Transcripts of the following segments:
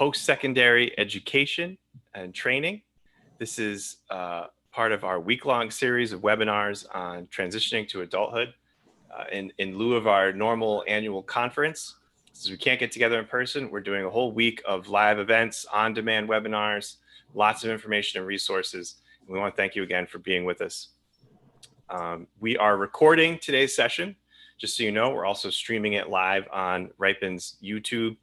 post-secondary education and training. This is part of our week-long series of webinars on transitioning to adulthood in lieu of our normal annual conference. Since we can't get together in person, we're doing a whole week of live events, on-demand webinars, lots of information and resources. We want to thank you again for being with us. We are recording today's session. Just so you know, we're also streaming it live on RIPIN's YouTube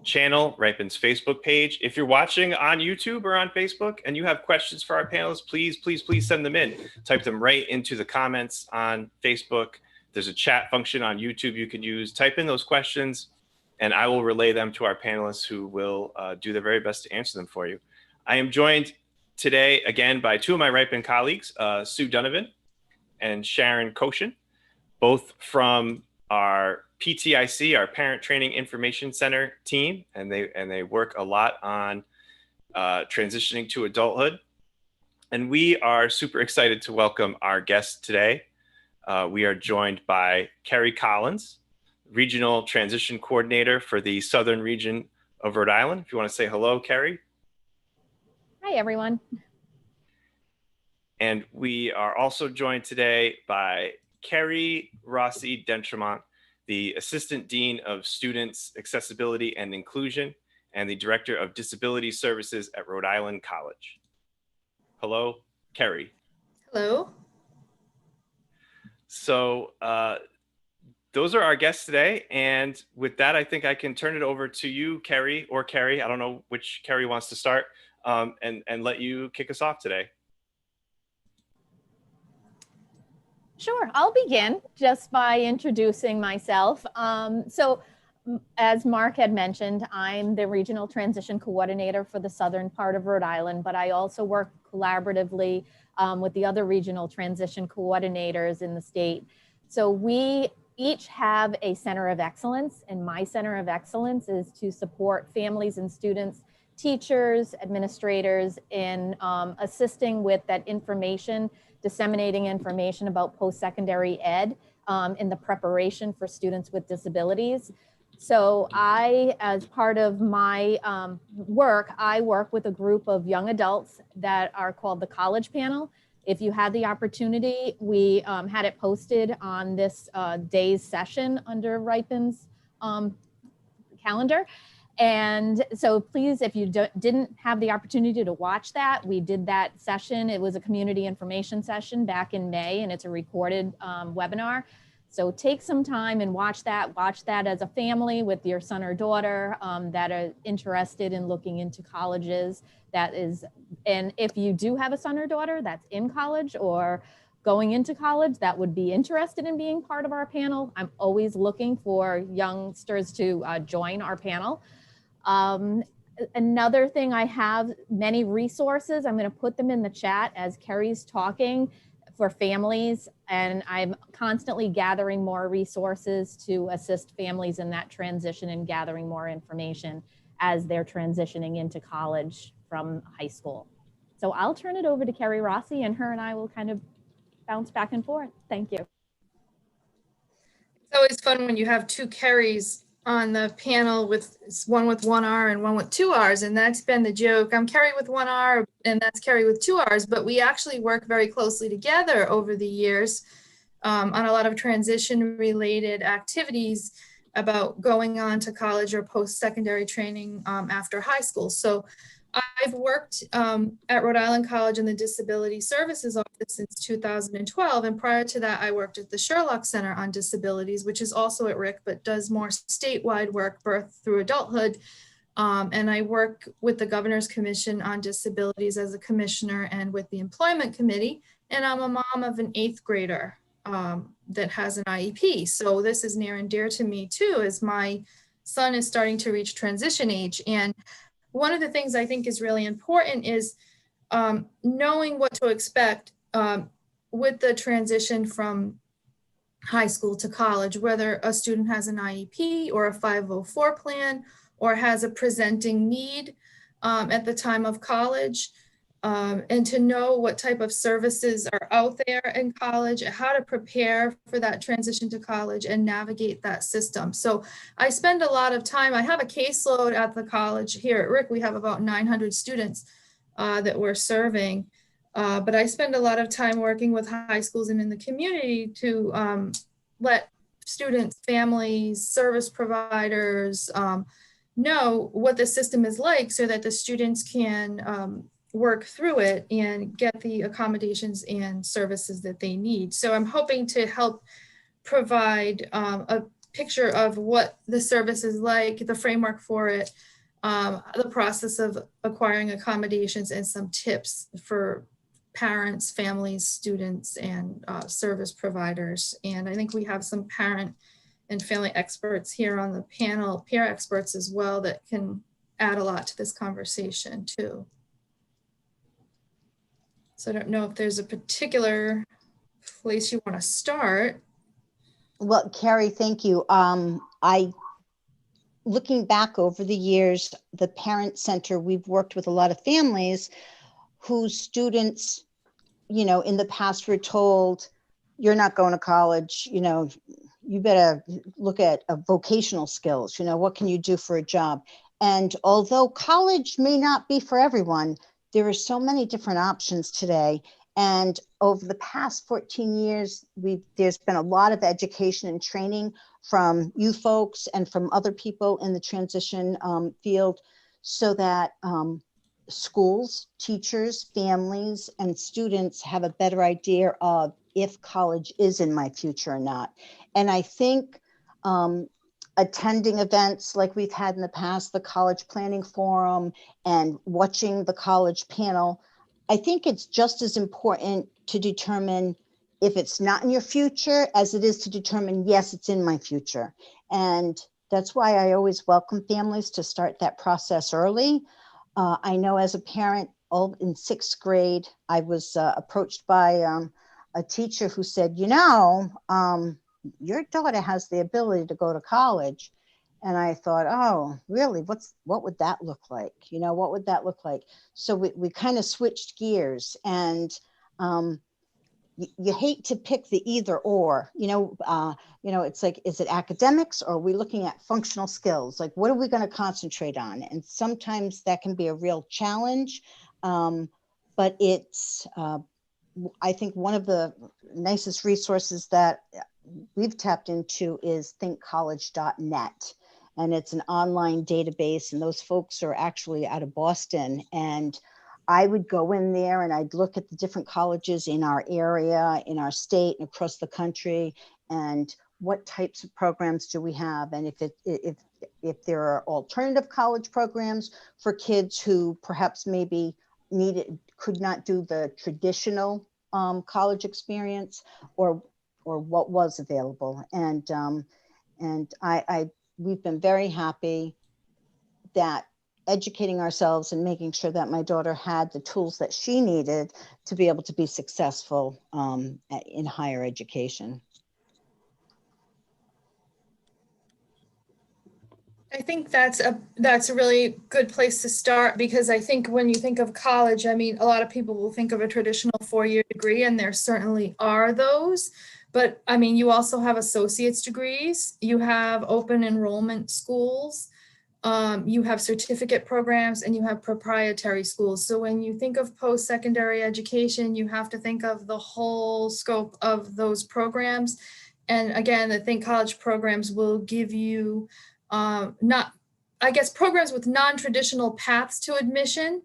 channel, RIPIN's Facebook page. If you're watching on YouTube or on Facebook and you have questions for our panelists, please send them in. Type them right into the comments on Facebook. There's a chat function on YouTube you can use. Type in those questions and I will relay them to our panelists who will do their very best to answer them for you. I am joined today again by two of my RIPIN colleagues, Sue Donovan and Sharon Koshin, both from our PTIC, our Parent Training Information Center team, and they work a lot on transitioning to adulthood. And we are super excited to welcome our guest today. We are joined by Kerri Collins, Regional Transition Coordinator for the Southern Region of Rhode Island. If you want to say hello, Kerri. Hi, everyone. And we are also joined today by Kerri Rossi-D'entremont, the Assistant Dean of Students, Accessibility and Inclusion, and the Director of Disability Services at Rhode Island College. Hello, Kerri. Hello. So those are our guests today. And with that, I think I can turn it over to you, Kerri, or Kerri. I don't know which Kerri wants to start, and let you kick us off today. Sure, I'll begin just by introducing myself. So as Mark had mentioned, I'm the Regional Transition Coordinator for the southern part of Rhode Island, but I also work collaboratively with the other regional transition coordinators in the state. So we each have a center of excellence, and my center of excellence is to support families and students, teachers, administrators in assisting with that information, disseminating information about post-secondary ed in the preparation for students with disabilities. So I, as part of my work, I work with a group of young adults that are called the College Panel. If you had the opportunity, we had it posted on this day's session under RIPIN's calendar. And so please, if you didn't have the opportunity to watch that, we did that session. It was a community information session back in May, and it's a recorded webinar. So take some time and watch that as a family with your son or daughter that are interested in looking into colleges. And if you do have a son or daughter that's in college or going into college that would be interested in being part of our panel, I'm always looking for youngsters to join our panel. Another thing, I have many resources. I'm going to put them in the chat as Kerri's talking for families, and I'm constantly gathering more resources to assist families in that transition and gathering more information as they're transitioning into college from high school. So I'll turn it over to Kerri Rossi, and her and I will kind of bounce back and forth. Thank you. It's always fun when you have two Kerris on the panel, with one with one R and one with two R's, and that's been the joke. I'm Kerri with one R and that's Kerri with two R's, but we actually work very closely together over the years on a lot of transition related activities about going on to college or post-secondary training after high school. So I've worked at Rhode Island College in the Disability Services Office since 2012. And prior to that, I worked at the Sherlock Center on Disabilities, which is also at RIC, but does more statewide work, birth through adulthood. And I work with the Governor's Commission on Disabilities as a commissioner and with the Employment Committee. And I'm a mom of an 8th grader that has an IEP. So this is near and dear to me too, as my son is starting to reach transition age. And one of the things I think is really important is knowing what to expect with the transition from high school to college, whether a student has an IEP or a 504 plan or has a presenting need at the time of college. and to know what type of services are out there in college, how to prepare for that transition to college and navigate that system. So I spend a lot of time, I have a caseload at the college here at RIC. We have about 900 students that we're serving, but I spend a lot of time working with high schools and in the community to let students, families, service providers know what the system is like so that the students can work through it and get the accommodations and services that they need. So I'm hoping to help provide a picture of what the service is like, the framework for it, the process of acquiring accommodations, and some tips for parents, families, students, and service providers. And I think we have some parent and family experts here on the panel, peer experts as well, that can add a lot to this conversation too. So I don't know if there's a particular place you want to start. Well, Kerri, thank you. Looking back over the years, the Parent Center, we've worked with a lot of families whose students, you know, in the past were told, you're not going to college, you know, you better look at vocational skills, you know, what can you do for a job? And although college may not be for everyone, there are so many different options today. And over the past 14 years, there's been a lot of education and training from you folks and from other people in the transition field, so that schools, teachers, families, and students have a better idea of if college is in my future or not. And I think attending events like we've had in the past, the College Planning Forum, and watching the college panel, I think it's just as important to determine if it's not in your future as it is to determine, yes, it's in my future. And that's why I always welcome families to start that process early. I know as a parent, in 6th grade, I was approached by a teacher who said, you know, your daughter has the ability to go to college. And I thought, oh, really? What would that look like? You know, what would that look like? So we kind of switched gears, and you hate to pick the either or. You know, it's like, is it academics, or are we looking at functional skills? Like, what are we going to concentrate on? And sometimes that can be a real challenge, but it's I think one of the nicest resources that we've tapped into is thinkcollege.net. And it's an online database, and those folks are actually out of Boston. And I would go in there and I'd look at the different colleges in our area, in our state, and across the country, and what types of programs do we have? And if there are alternative college programs for kids who perhaps maybe could not do the traditional college experience, or what was available. And we've been very happy that educating ourselves and making sure that my daughter had the tools that she needed to be able to be successful in higher education. I think that's a really good place to start, because I think when you think of college, I mean, a lot of people will think of a traditional 4-year degree, and there certainly are those. But I mean, you also have associate's degrees, you have open enrollment schools, you have certificate programs, and you have proprietary schools. So when you think of post-secondary education, you have to think of the whole scope of those programs. And again, the Think College programs will give you programs with non-traditional paths to admission,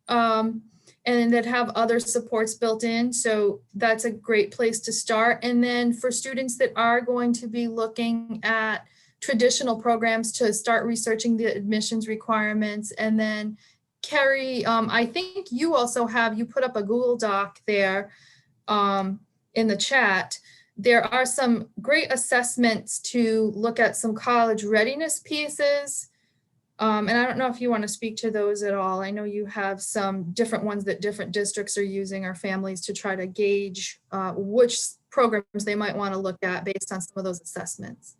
and that have other supports built in. So that's a great place to start. And then for students that are going to be looking at traditional programs, to start researching the admissions requirements. And then Kerri, I think you put up a Google Doc there in the chat. There are some great assessments to look at some college readiness pieces. And I don't know if you want to speak to those at all. I know you have some different ones that different districts are using, or families, to try to gauge which programs they might want to look at based on some of those assessments.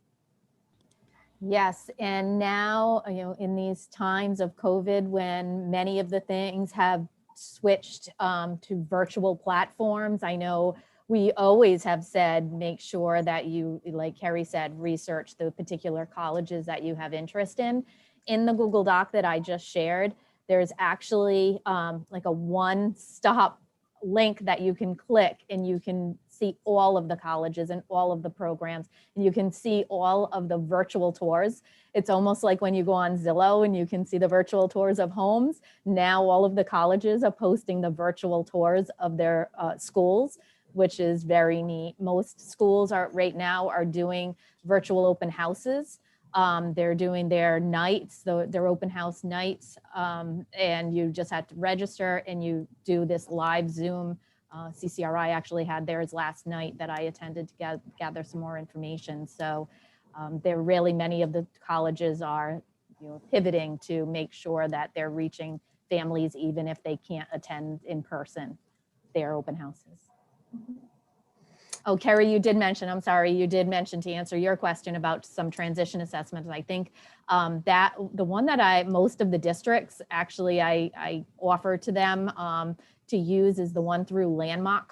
Yes, and now, you know, in these times of COVID, when many of the things have switched to virtual platforms. I know we always have said, make sure that you, like Kerri said, research the particular colleges that you have interest in. In the Google Doc that I just shared, there's actually like a one-stop link that you can click, and you can see all of the colleges and all of the programs, and you can see all of the virtual tours. It's almost like when you go on Zillow and you can see the virtual tours of homes. Now all of the colleges are posting the virtual tours of their schools, which is very neat. Most schools right now are doing virtual open houses. They're doing their nights, their open house nights, and you just have to register and you do this live Zoom. CCRI actually had theirs last night that I attended to gather some more information. So there really, many of the colleges are pivoting to make sure that they're reaching families even if they can't attend in person their open houses. Oh, Kerri, you did mention, I'm sorry, you did mention, to answer your question about some transition assessments. I think that the one that most of the districts actually I offer to them to use is the one through Landmark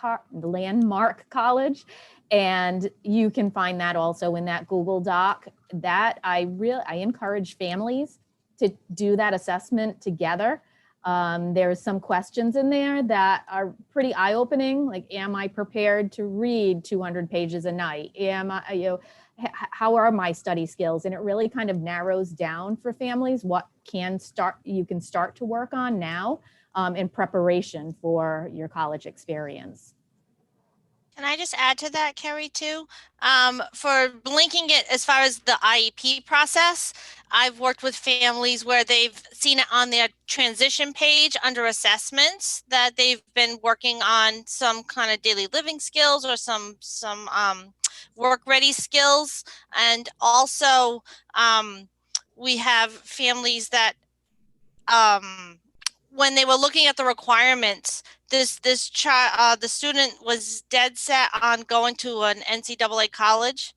College. And you can find that also in that Google Doc. That I encourage families to do that assessment together. There's some questions in there that are pretty eye-opening, like, am I prepared to read 200 pages a night? How are my study skills? And it really kind of narrows down for families what you can start to work on now in preparation for your college experience. Can I just add to that, Kerri, too? For linking it as far as the IEP process, I've worked with families where they've seen it on their transition page under assessments that they've been working on some kind of daily living skills or some work ready skills. And also we have families that when they were looking at the requirements, the student was dead set on going to an NCAA college,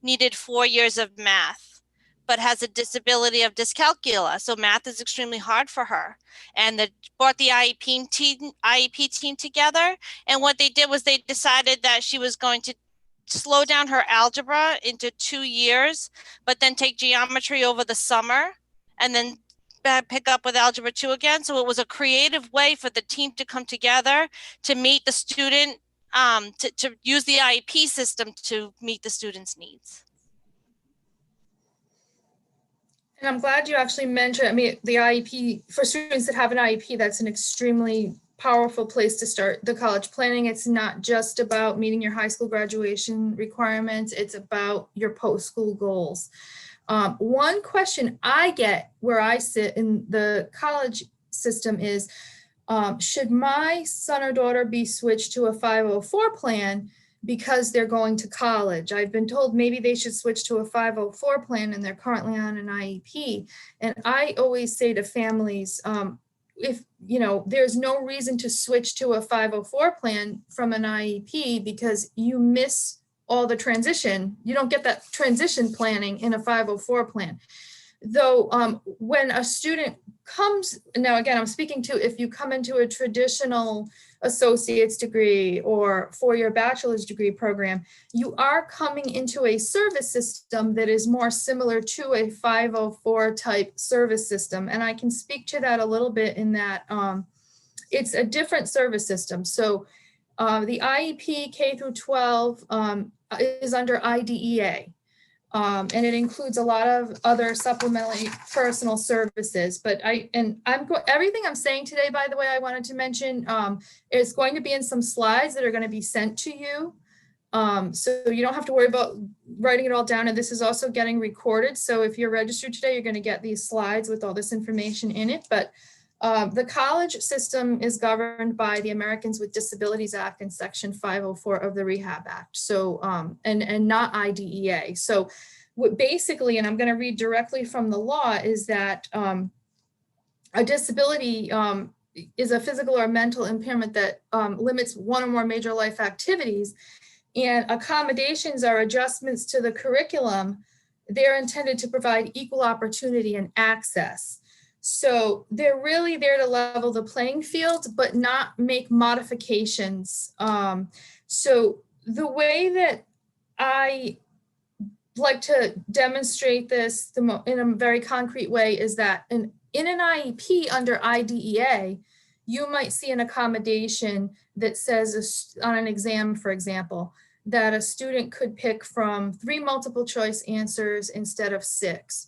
needed 4 years of math, but has a disability of dyscalculia. So math is extremely hard for her. And they brought the IEP team together. And what they did was they decided that she was going to slow down her algebra into 2 years, but then take geometry over the summer and then pick up with Algebra 2 again. So it was a creative way for the team to come together to meet the student, to use the IEP system to meet the student's needs. And I'm glad you actually mentioned, I mean, the IEP, for students that have an IEP, that's an extremely powerful place to start the college planning. It's not just about meeting your high school graduation requirements, it's about your post-school goals. One question I get where I sit in the college system is, should my son or daughter be switched to a 504 plan because they're going to college? I've been told maybe they should switch to a 504 plan and they're currently on an IEP. And I always say to families, if there's no reason to switch to a 504 plan from an IEP because you miss all the transition. You don't get that transition planning in a 504 plan. Though when a student comes, now again, I'm speaking to if you come into a traditional associate's degree or four-year bachelor's degree program, you are coming into a service system that is more similar to a 504 type service system. And I can speak to that a little bit in that it's a different service system. So the IEP K through 12 is under IDEA, and it includes a lot of other supplementary personal services. But everything I'm saying today, by the way, I wanted to mention is going to be in some slides that are going to be sent to you. So you don't have to worry about writing it all down. And this is also getting recorded. So if you're registered today, you're going to get these slides with all this information in it. But the college system is governed by the Americans with Disabilities Act and Section 504 of the Rehab Act. So, and not IDEA. So what basically, and I'm going to read directly from the law, is that a disability is a physical or mental impairment that limits one or more major life activities, and accommodations are adjustments to the curriculum. They're intended to provide equal opportunity and access. So they're really there to level the playing field, but not make modifications. So the way that I like to demonstrate this in a very concrete way is that in an IEP under IDEA, you might see an accommodation that says on an exam, for example, that a student could pick from 3 multiple choice answers instead of 6.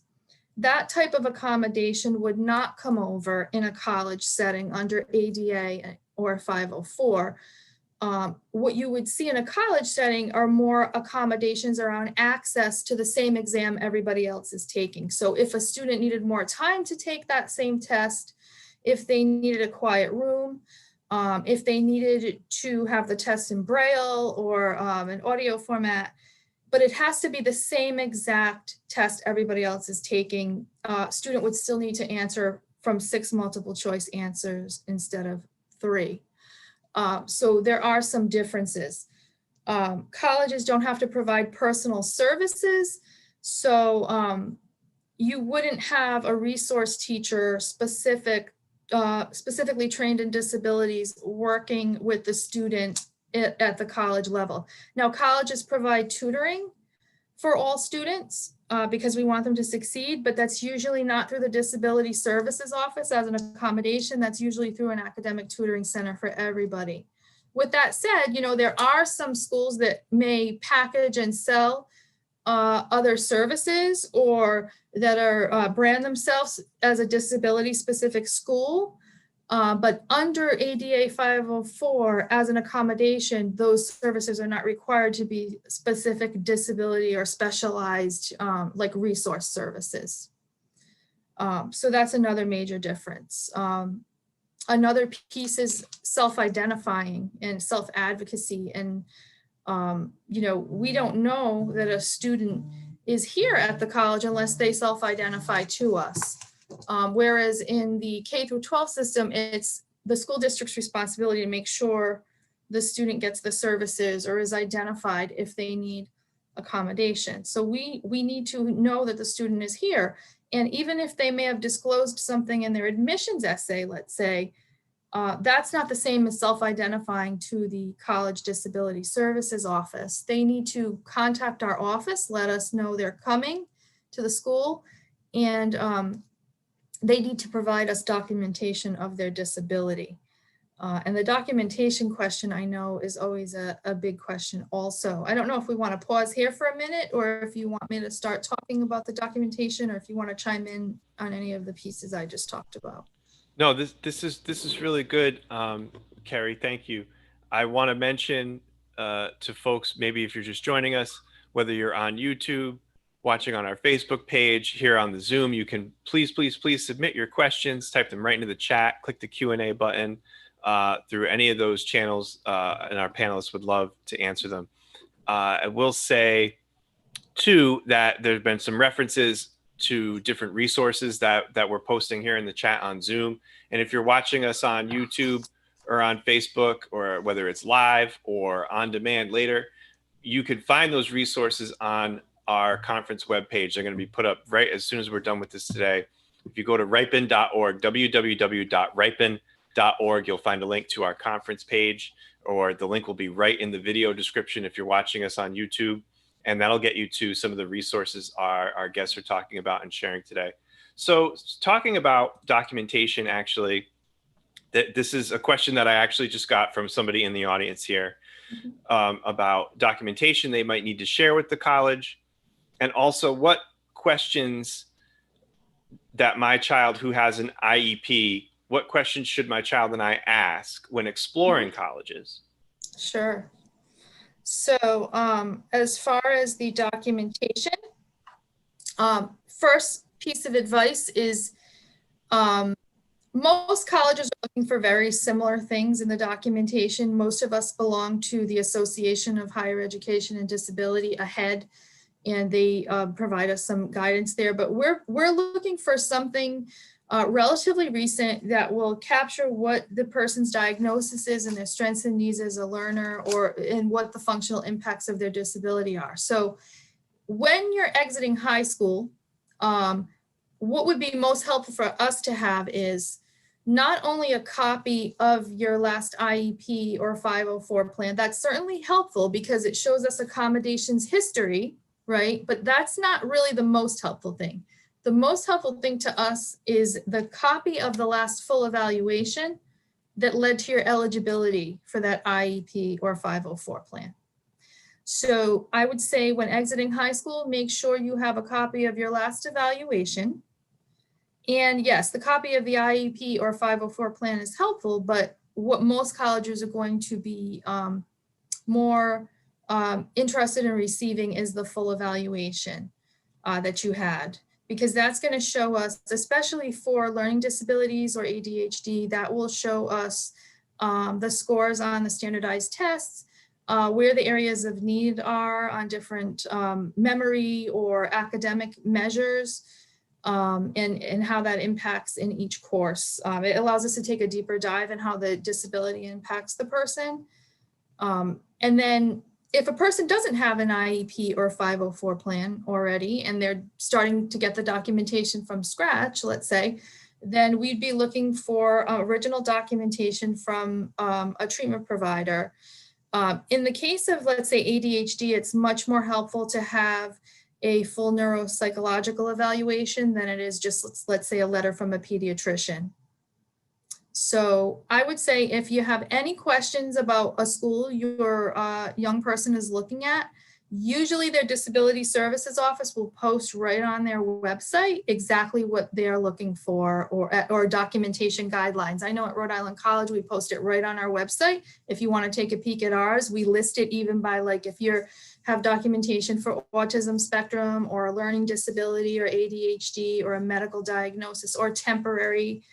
That type of accommodation would not come over in a college setting under ADA or 504. What you would see in a college setting are more accommodations around access to the same exam everybody else is taking. So if a student needed more time to take that same test, if they needed a quiet room, if they needed to have the test in Braille or an audio format, but it has to be the same exact test everybody else is taking. Student would still need to answer from 6 multiple choice answers instead of 3. So there are some differences. Colleges don't have to provide personal services. So you wouldn't have a resource teacher specifically trained in disabilities working with the student at the college level. Now, colleges provide tutoring for all students because we want them to succeed, but that's usually not through the Disability Services Office as an accommodation. That's usually through an academic tutoring center for everybody. With that said, you know, there are some schools that may package and sell other services or that are brand themselves as a disability specific school. But under ADA 504 as an accommodation, those services are not required to be specific disability or specialized like resource services. So that's another major difference. Another piece is self-identifying and self-advocacy. And, you know, we don't know that a student is here at the college unless they self-identify to us. Whereas in the K through 12 system, it's the school district's responsibility to make sure the student gets the services or is identified if they need accommodation. So we need to know that the student is here. And even if they may have disclosed something in their admissions essay, let's say, that's not the same as self-identifying to the College Disability Services Office. They need to contact our office, let us know they're coming to the school, and they need to provide us documentation of their disability. And the documentation question, I know, is always a big question also. I don't know if we want to pause here for a minute or if you want me to start talking about the documentation or if you want to chime in on any of the pieces I just talked about. No, this is really good, Kerri. Thank you. I want to mention to folks, maybe if you're just joining us, whether you're on YouTube, watching on our Facebook page, here on the Zoom, you can please submit your questions, type them right into the chat, click the Q&A button through any of those channels, and our panelists would love to answer them. I will say, too, that there's been some references to different resources that we're posting here in the chat on Zoom. And if you're watching us on YouTube or on Facebook, or whether it's live or on demand later, you can find those resources on our conference webpage. They're going to be put up right as soon as we're done with this today. If you go to ripin.org, www.ripin.org, you'll find a link to our conference page, or the link will be right in the video description if you're watching us on YouTube. And that'll get you to some of the resources our guests are talking about and sharing today. So talking about documentation, actually, this is a question that I actually just got from somebody in the audience here about documentation they might need to share with the college. And also what questions that my child who has an IEP, what questions should my child and I ask when exploring colleges? Sure. So as far as the documentation, first piece of advice is most colleges are looking for very similar things in the documentation. Most of us belong to the Association of Higher Education and Disability, AHEAD, and they provide us some guidance there. But we're looking for something relatively recent that will capture what the person's diagnosis is and their strengths and needs as a learner, or and what the functional impacts of their disability are. So when you're exiting high school, what would be most helpful for us to have is not only a copy of your last IEP or 504 plan. That's certainly helpful because it shows us accommodations history, right? But that's not really the most helpful thing. The most helpful thing to us is the copy of the last full evaluation that led to your eligibility for that IEP or 504 plan. So I would say when exiting high school, make sure you have a copy of your last evaluation. And yes, the copy of the IEP or 504 plan is helpful, but what most colleges are going to be more interested in receiving is the full evaluation that you had, because that's going to show us, especially for learning disabilities or ADHD, that will show us the scores on the standardized tests, where the areas of need are on different memory or academic measures, and how that impacts in each course. It allows us to take a deeper dive in how the disability impacts the person. And then if a person doesn't have an IEP or 504 plan already, and they're starting to get the documentation from scratch, let's say, then we'd be looking for original documentation from a treatment provider. In the case of, let's say, ADHD, it's much more helpful to have a full neuropsychological evaluation than it is just, let's say, a letter from a pediatrician. So I would say if you have any questions about a school your young person is looking at, usually their disability services office will post right on their website exactly what they're looking for, or documentation guidelines. I know at Rhode Island College, we post it right on our website. If you want to take a peek at ours, we list it even by, like, if you have documentation for autism spectrum or a learning disability or ADHD or a medical diagnosis or temporary,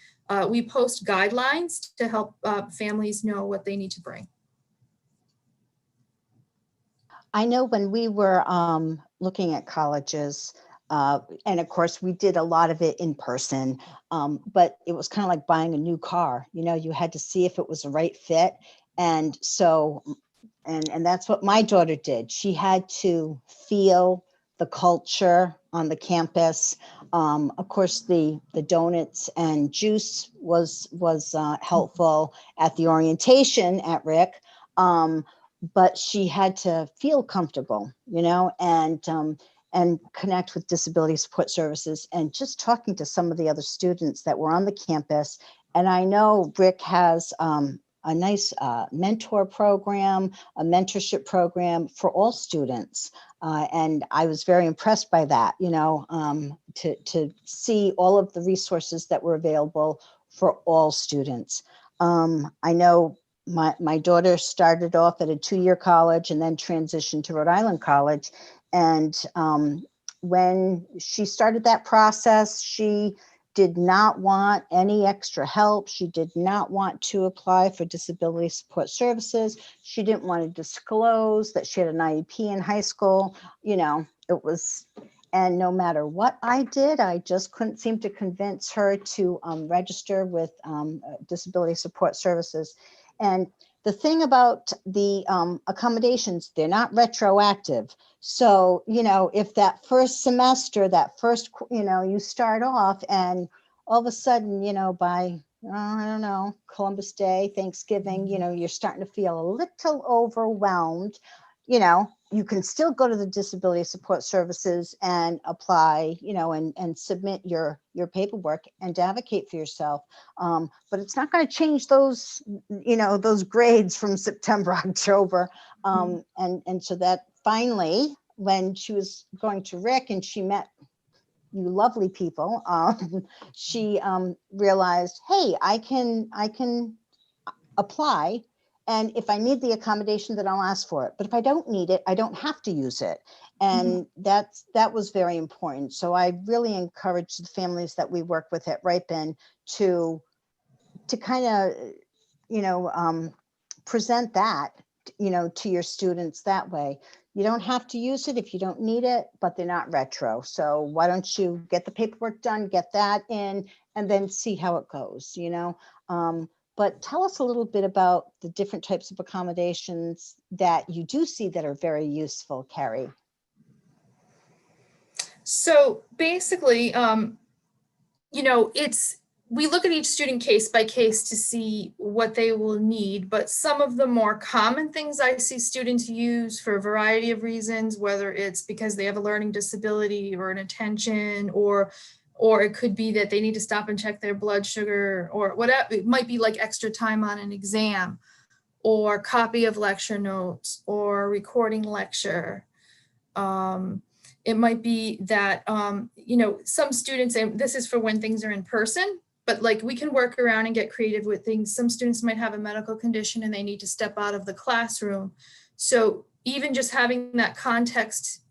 we post guidelines to help families know what they need to bring. I know when we were looking at colleges, and of course we did a lot of it in person, but it was kind of like buying a new car. You know, you had to see if it was the right fit. And so, and that's what my daughter did. She had to feel the culture on the campus. Of course, the donuts and juice was helpful at the orientation at RIC. But she had to feel comfortable, you know, and connect with disability support services, and just talking to some of the other students that were on the campus. And I know Rick has a nice mentor program, a mentorship program for all students. And I was very impressed by that, you know, to see all of the resources that were available for all students. I know my daughter started off at a 2-year college and then transitioned to Rhode Island College. And when she started that process, she did not want any extra help. She did not want to apply for disability support services. She didn't want to disclose that she had an IEP in high school. You know, it was, and no matter what I did, I just couldn't seem to convince her to register with disability support services. And the thing about the accommodations, they're not retroactive. So, you know, if that first semester, that first, you know, you start off and all of a sudden, you know, by, I don't know, Columbus Day, Thanksgiving, you know, you're starting to feel a little overwhelmed, you know, you can still go to the disability support services and apply, you know, and submit your paperwork and advocate for yourself. But it's not going to change those, you know, those grades from September, October. And so that finally, when she was going to Rick and she met you lovely people, she realized, hey, I can apply. And if I need the accommodation, then I'll ask for it. But if I don't need it, I don't have to use it. And that was very important. So I really encourage the families that we work with at RIPIN to kind of, you know, present that, you know, to your students that way. You don't have to use it if you don't need it, but they're not retro. So why don't you get the paperwork done, get that in, and then see how it goes, you know? But tell us a little bit about the different types of accommodations that you do see that are very useful, Kerri. So basically, you know, we look at each student case by case to see what they will need, but some of the more common things I see students use for a variety of reasons, whether it's because they have a learning disability or an attention, or it could be that they need to stop and check their blood sugar, or whatever. It might be like extra time on an exam, or copy of lecture notes, or recording lecture. It might be that, you know, some students, and this is for when things are in person, but like we can work around and get creative with things. Some students might have a medical condition and they need to step out of the classroom. So even just having that context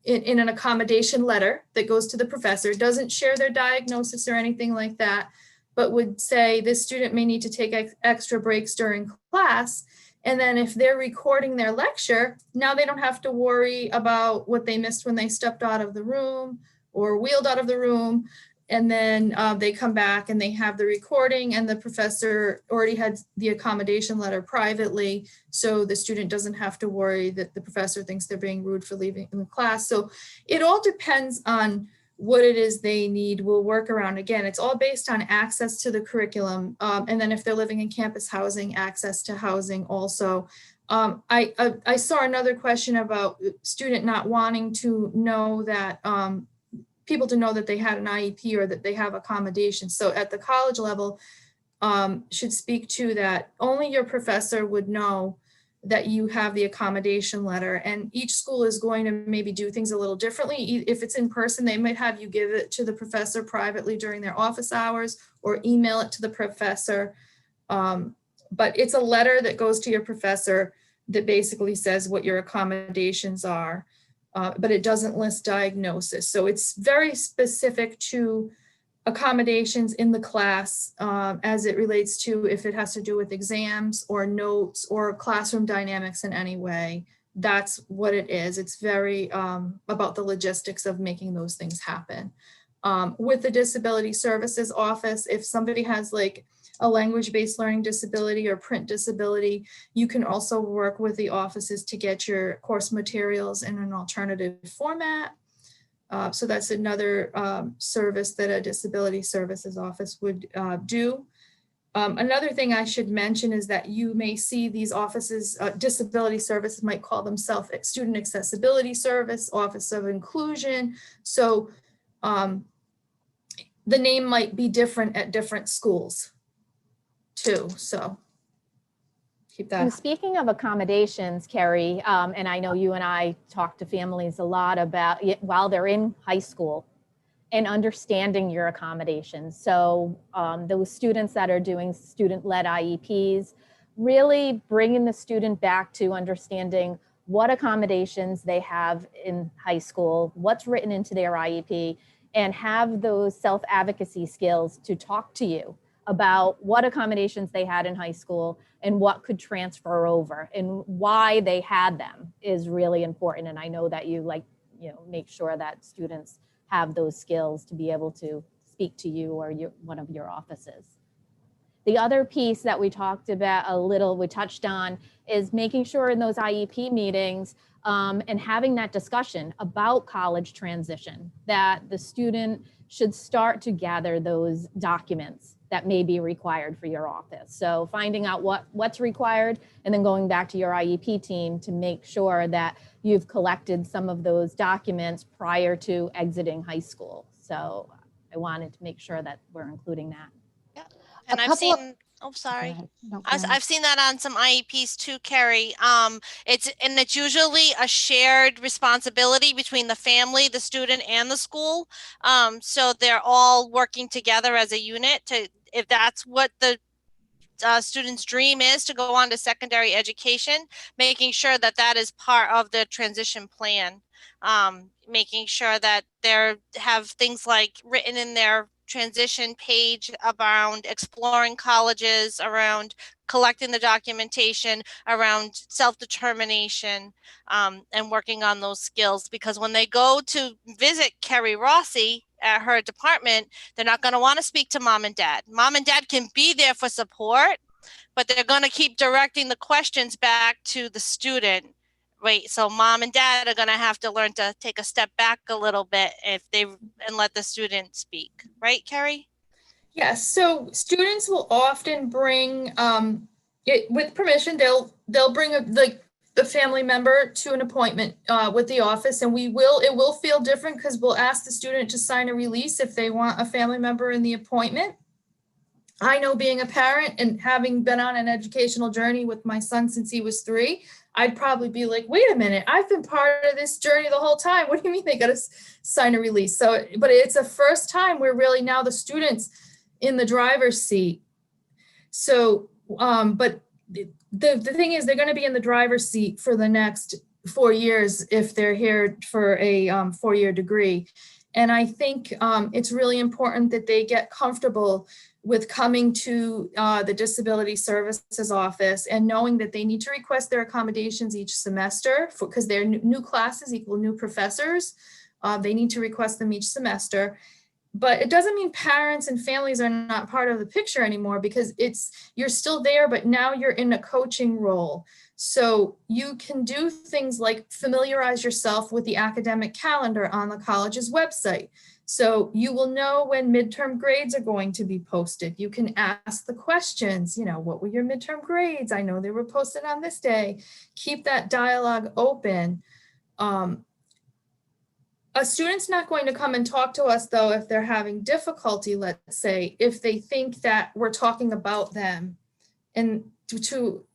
in an accommodation letter that goes to the professor, doesn't share their diagnosis or anything like that, but would say this student may need to take extra breaks during class. And then if they're recording their lecture, now they don't have to worry about what they missed when they stepped out of the room or wheeled out of the room. And then they come back and they have the recording, and the professor already had the accommodation letter privately. So the student doesn't have to worry that the professor thinks they're being rude for leaving in the class. So it all depends on what it is they need. We'll work around. Again, it's all based on access to the curriculum. And then if they're living in campus housing, access to housing also. I saw another question about student not wanting to know that, people to know that they had an IEP or that they have accommodations. So at the college level, should speak to that. Only your professor would know that you have the accommodation letter, and each school is going to maybe do things a little differently. If it's in person, they might have you give it to the professor privately during their office hours, or email it to the professor. But it's a letter that goes to your professor that basically says what your accommodations are, but it doesn't list diagnosis. So it's very specific to accommodations in the class as it relates to if it has to do with exams or notes or classroom dynamics in any way. That's what it is. It's very about the logistics of making those things happen. With the Disability Services Office, if somebody has like a language-based learning disability or print disability, you can also work with the offices to get your course materials in an alternative format. So that's another service that a Disability Services Office would do. Another thing I should mention is that you may see these offices, disability services might call themselves Student Accessibility Service, Office of Inclusion. So the name might be different at different schools too. So keep that. And speaking of accommodations, Kerri, and I know you and I talk to families a lot about it while they're in high school and understanding your accommodations. So those students that are doing student-led IEPs, really bringing the student back to understanding what accommodations they have in high school, what's written into their IEP, and have those self-advocacy skills to talk to you about what accommodations they had in high school and what could transfer over, and why they had them is really important. And I know that you make sure that students have those skills to be able to speak to you or one of your offices. The other piece that we talked about a little, we touched on, is making sure in those IEP meetings and having that discussion about college transition, that the student should start to gather those documents that may be required for your office. So finding out what's required, and then going back to your IEP team to make sure that you've collected some of those documents prior to exiting high school. So I wanted to make sure that we're including that. Yeah. And I've seen, oh, sorry. No, I've seen that on some IEPs too, Kerri. It's usually a shared responsibility between the family, the student, and the school. So they're all working together as a unit to, if that's what the student's dream is, to go on to secondary education, making sure that that is part of the transition plan. Making sure that they have things like written in their transition page around exploring colleges, around collecting the documentation, around self-determination, and working on those skills. Because when they go to visit Kerri Rossi at her department, they're not going to want to speak to mom and dad. Mom and dad can be there for support, but they're going to keep directing the questions back to the student right? So mom and dad are going to have to learn to take a step back a little bit and let the student speak, right, Kerri? Yes, so students will often bring, it with permission, they'll bring the family member to an appointment with the office, and it will feel different because we'll ask the student to sign a release if they want a family member in the appointment. I know, being a parent and having been on an educational journey with my son since he was 3, I'd probably be like, wait a minute, I've been part of this journey the whole time. What do you mean they got to sign a release? So, but it's a first time where really now the student's in the driver's seat. So, but the thing is, they're going to be in the driver's seat for the next 4 years if they're here for a 4-year degree. And I think it's really important that they get comfortable with coming to the Disability Services office and knowing that they need to request their accommodations each semester because they're new classes equal new professors. They need to request them each semester. But it doesn't mean parents and families are not part of the picture anymore, because you're still there, but now you're in a coaching role. So you can do things like familiarize yourself with the academic calendar on the college's website. So you will know when midterm grades are going to be posted. You can ask the questions, what were your midterm grades? I know they were posted on this day. Keep that dialogue open. A student's not going to come and talk to us, though, if they're having difficulty, let's say, if they think that we're talking about them and to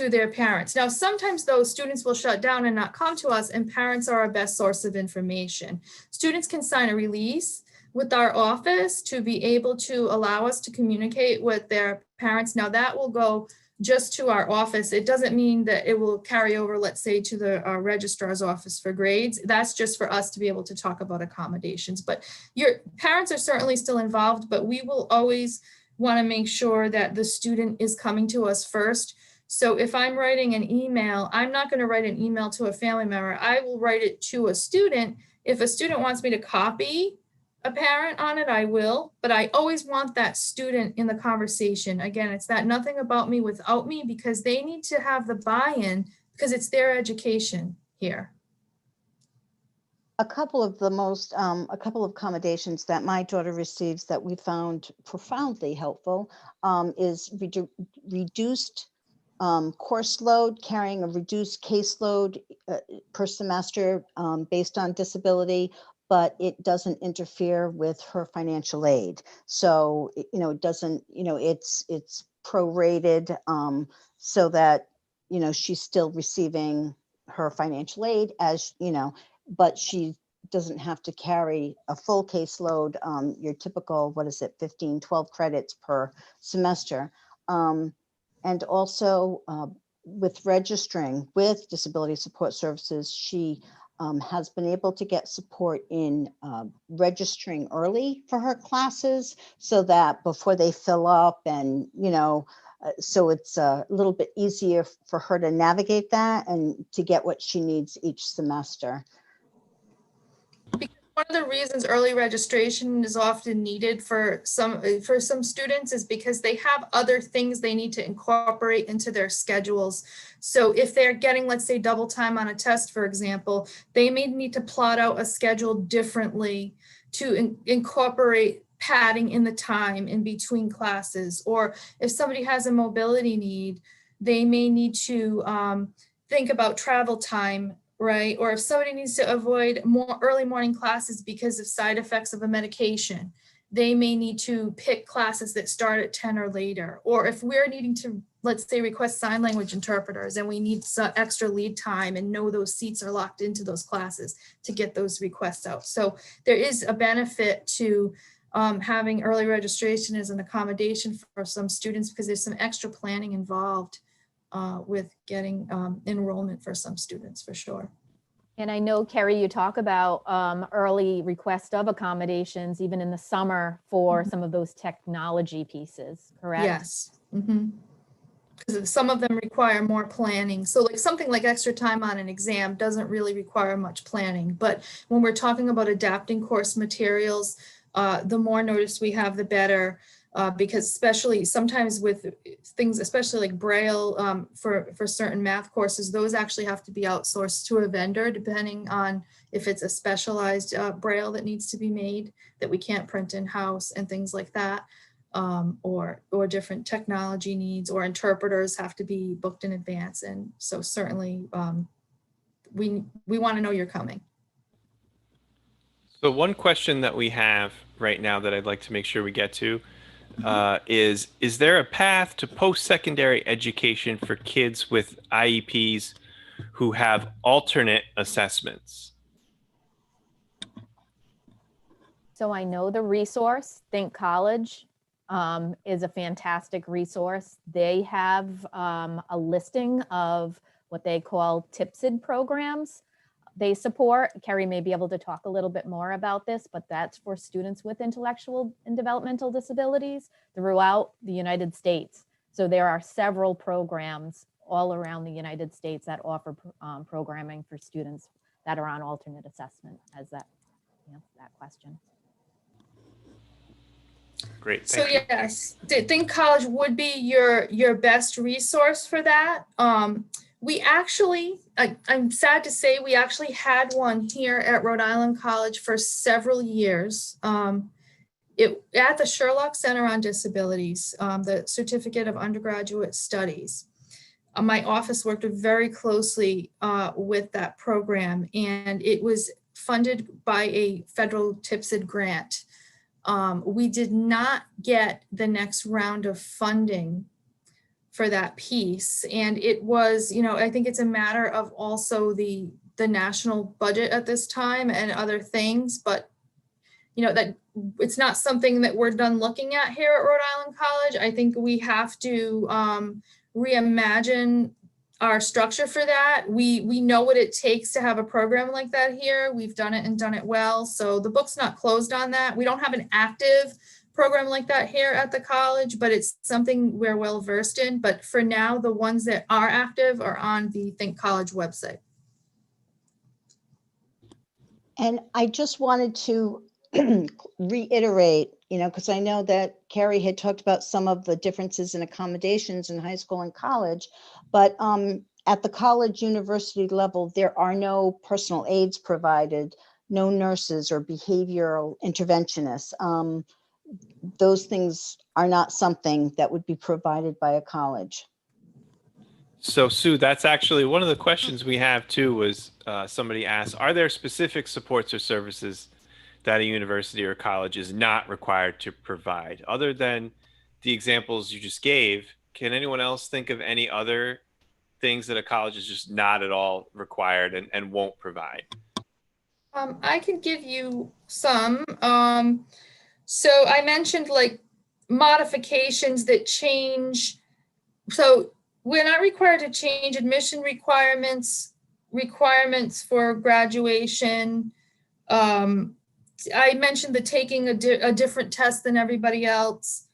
their parents. Now, sometimes those students will shut down and not come to us, and parents are our best source of information. Students can sign a release with our office to be able to allow us to communicate with their parents. Now, that will go just to our office. It doesn't mean that it will carry over, let's say, to the registrar's office for grades. That's just for us to be able to talk about accommodations. But your parents are certainly still involved, but we will always want to make sure that the student is coming to us first. So if I'm writing an email, I'm not going to write an email to a family member. I will write it to a student. If a student wants me to copy a parent on it, I will, but I always want that student in the conversation. Again, it's that nothing about me without me, because they need to have the buy-in because it's their education here. A couple of accommodations that my daughter receives that we found profoundly helpful is reduced course load, carrying a reduced caseload per semester based on disability, but it doesn't interfere with her financial aid. So, it doesn't, it's prorated so that, she's still receiving her financial aid as, but she doesn't have to carry a full caseload, your typical, 15, 12 credits per semester. And also with registering with Disability Support Services, she has been able to get support in registering early for her classes so that before they fill up and, so it's a little bit easier for her to navigate that and to get what she needs each semester. One of the reasons early registration is often needed for some students is because they have other things they need to incorporate into their schedules. So if they're getting, let's say, double time on a test, for example, they may need to plot out a schedule differently to incorporate padding in the time in between classes. Or if somebody has a mobility need, they may need to think about travel time, right? Or if somebody needs to avoid more early morning classes because of side effects of a medication, they may need to pick classes that start at 10 or later. Or if we're needing to, let's say, request sign language interpreters and we need some extra lead time and know those seats are locked into those classes to get those requests out. So there is a benefit to having early registration as an accommodation for some students because there's some extra planning involved with getting enrollment for some students, for sure. And I know, Kerri, you talk about early request of accommodations, even in the summer for some of those technology pieces, correct? Yes. Because some of them require more planning. So like something like extra time on an exam doesn't really require much planning. But when we're talking about adapting course materials, the more notice we have, the better. because especially sometimes with things, especially like Braille, for certain math courses, those actually have to be outsourced to a vendor, depending on if it's a specialized Braille that needs to be made that we can't print in-house and things like that, or different technology needs, or interpreters have to be booked in advance. And so certainly we want to know you're coming. So one question that we have right now that I'd like to make sure we get to is there a path to post-secondary education for kids with IEPs who have alternate assessments? So I know the resource, Think College, is a fantastic resource. They have a listing of what they call TIPSID programs they support. Kerri may be able to talk a little bit more about this, but that's for students with intellectual and developmental disabilities throughout the United States. So there are several programs all around the United States that offer programming for students that are on alternate assessment, as that question. Great. So yes, I think college would be your best resource for that. We actually, I'm sad to say, we actually had one here at Rhode Island College for several years. At the Sherlock Center on Disabilities, the Certificate of Undergraduate Studies. My office worked very closely with that program, and it was funded by a federal TIPSID grant. We did not get the next round of funding for that piece. And it was, I think it's a matter of also the national budget at this time and other things, but that it's not something that we're done looking at here at Rhode Island College. I think we have to reimagine our structure for that. We know what it takes to have a program like that here. We've done it and done it well. So the book's not closed on that. We don't have an active program like that here at the college, but it's something we're well versed in. But for now, the ones that are active are on the Think College website. And I just wanted to reiterate, because I know that Kerri had talked about some of the differences in accommodations in high school and college, but at the college university level, there are no personal aides provided, no nurses or behavioral interventionists. Those things are not something that would be provided by a college. So Sue, that's actually one of the questions we have too, was somebody asked, are there specific supports or services that a university or college is not required to provide? Other than the examples you just gave, can anyone else think of any other things that a college is just not at all required and won't provide? I can give you some. So I mentioned like modifications that change. So we're not required to change admission requirements for graduation. I mentioned the taking a different test than everybody else,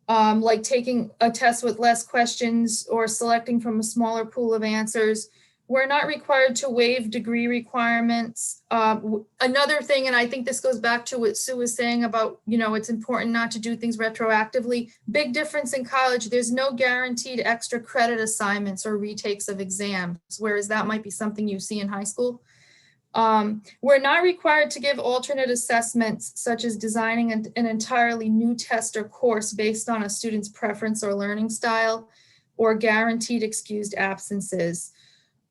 like taking a test with less questions or selecting from a smaller pool of answers. We're not required to waive degree requirements. Another thing, and I think this goes back to what Sue was saying about, it's important not to do things retroactively. Big difference in college, there's no guaranteed extra credit assignments or retakes of exams, whereas that might be something you see in high school. We're not required to give alternate assessments, such as designing an entirely new test or course based on a student's preference or learning style, or guaranteed excused absences.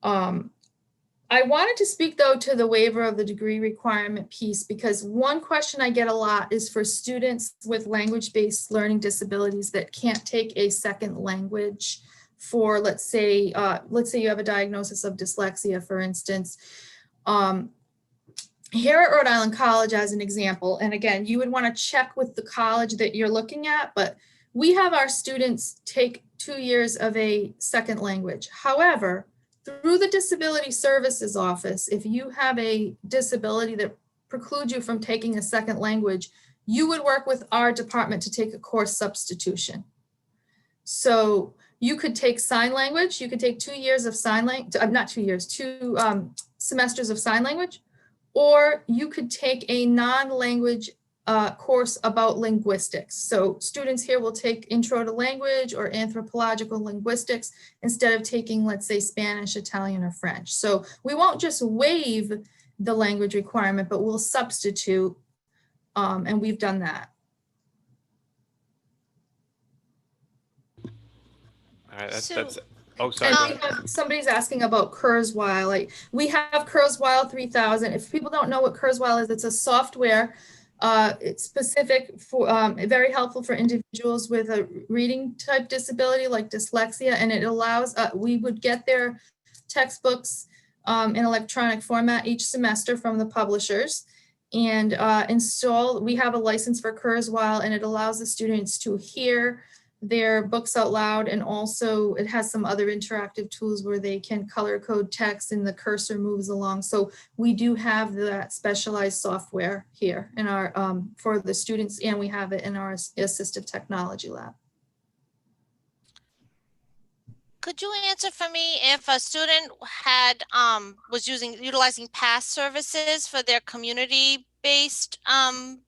I wanted to speak though to the waiver of the degree requirement piece, because one question I get a lot is for students with language-based learning disabilities that can't take a second language for, let's say you have a diagnosis of dyslexia, for instance. Here at Rhode Island College, as an example, and again, you would want to check with the college that you're looking at, but we have our students take 2 years of a second language. However, through the Disability Services Office, if you have a disability that precludes you from taking a second language, you would work with our department to take a course substitution. So you could take sign language, you could take 2 years of sign language, not 2 years, 2 semesters of sign language, or you could take a non-language course about linguistics. So students here will take Intro to Language or Anthropological Linguistics instead of taking, let's say, Spanish, Italian, or French. So we won't just waive the language requirement, but we'll substitute, and we've done that. All right, So- that's oh, sorry. And go we ahead. have, somebody's asking about Kurzweil. Like, we have Kurzweil 3000. If people don't know what Kurzweil is, it's a software. It's specific for, very helpful for individuals with a reading type disability like dyslexia, and it allows, we would get their textbooks in electronic format each semester from the publishers and install. We have a license for Kurzweil, and it allows the students to hear their books out loud, and also it has some other interactive tools where they can color code text and the cursor moves along. So we do have that specialized software here in our for the students, and we have it in our assistive technology lab. Could you answer for me if a student had was utilizing past services for their community-based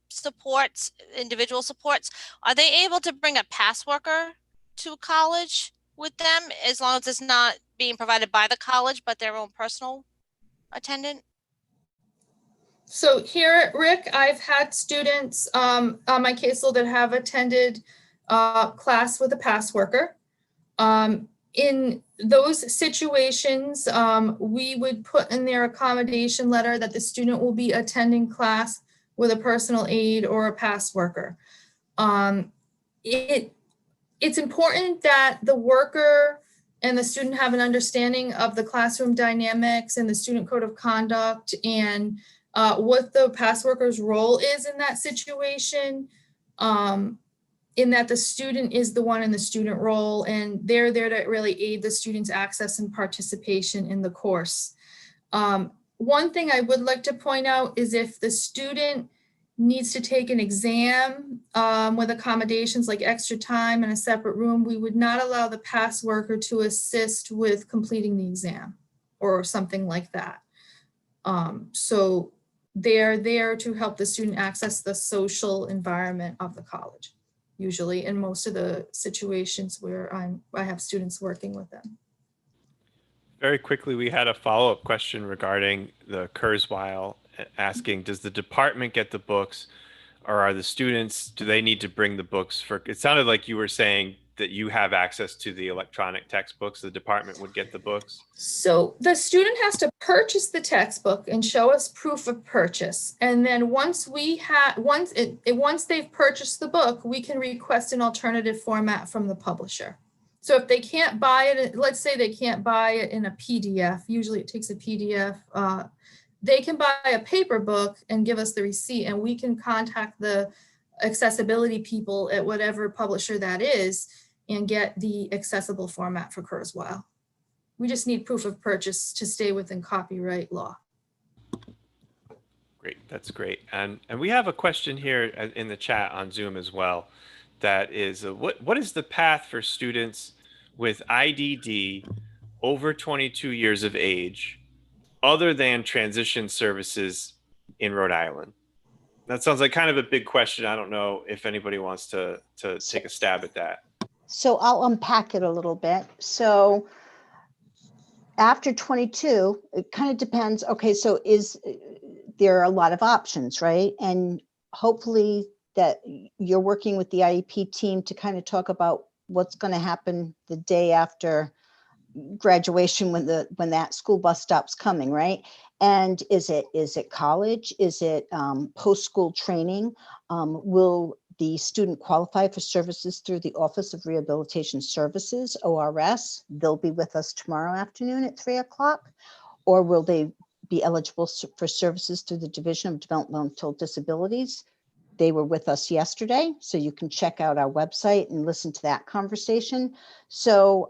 supports, individual supports, are they able to bring a pass worker to college with them as long as it's not being provided by the college but their own personal attendant? So here at RIC, I've had students on my caseload that have attended class with a pass worker. In those situations, we would put in their accommodation letter that the student will be attending class with a personal aide or a pass worker. It's important that the worker and the student have an understanding of the classroom dynamics and the student code of conduct and what the pass worker's role is in that situation. In that the student is the one in the student role, and they're there to really aid the student's access and participation in the course. One thing I would like to point out is if the student needs to take an exam with accommodations like extra time in a separate room, we would not allow the pass worker to assist with completing the exam or something like that. So they're there to help the student access the social environment of the college, usually in most of the situations where I have students working with them. Very quickly, we had a follow-up question regarding the Kurzweil, asking, does the department get the books, or are the students, do they need to bring the books for, it sounded like you were saying that you have access to the electronic textbooks, the department would get the books? So the student has to purchase the textbook and show us proof of purchase. And then once they've purchased the book, we can request an alternative format from the publisher. So if they can't buy it, let's say they can't buy it in a PDF, usually it takes a PDF, they can buy a paper book and give us the receipt, and we can contact the accessibility people at whatever publisher that is and get the accessible format for Kurzweil. We just need proof of purchase to stay within copyright law. Great, that's great. And we have a question here in the chat on Zoom as well. That is, what is the path for students with IDD over 22 years of age, other than transition services in Rhode Island? That sounds like kind of a big question. I don't know if anybody wants to take a stab at that. So I'll unpack it a little bit. So after 22, it kind of depends. Okay, so there are a lot of options, right? And hopefully that you're working with the IEP team to kind of talk about what's going to happen the day after graduation when that school bus stops coming, right? And is it college? Is it post-school training? Will the student qualify for services through the Office of Rehabilitation Services, ORS? They'll be with us tomorrow afternoon at 3 o'clock. Or will they be eligible for services through the Division of Developmental Disabilities? They were with us yesterday, so you can check out our website and listen to that conversation. So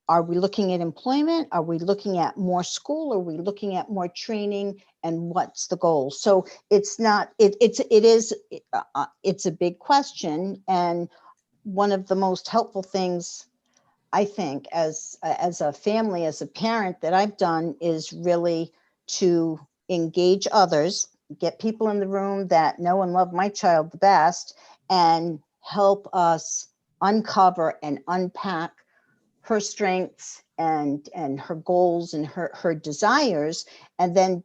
are we looking at employment? Are we looking at more school? Are we looking at more training? And what's the goal? So it's not, it's a big question. And one of the most helpful things, I think, as a family, as a parent, that I've done is really to engage others get people in the room that know and love my child the best and help us uncover and unpack her strengths and her goals and her desires, and then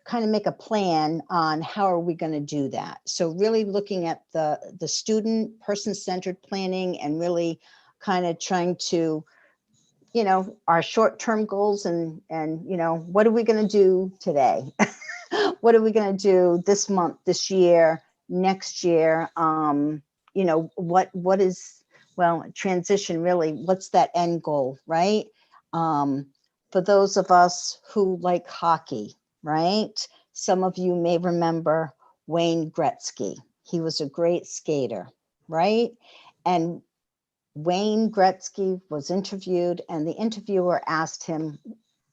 kind of make a plan on how are we going to do that. So really looking at the student person-centered planning and really kind of trying to, you know, our short-term goals and, you know, what are we going to do today? What are we going to do this month, this year, next year? You know, what is, well, transition really, what's that end goal, right? For those of us who like hockey, right? Some of you may remember Wayne Gretzky. He was a great skater, right? And Wayne Gretzky was interviewed, and the interviewer asked him,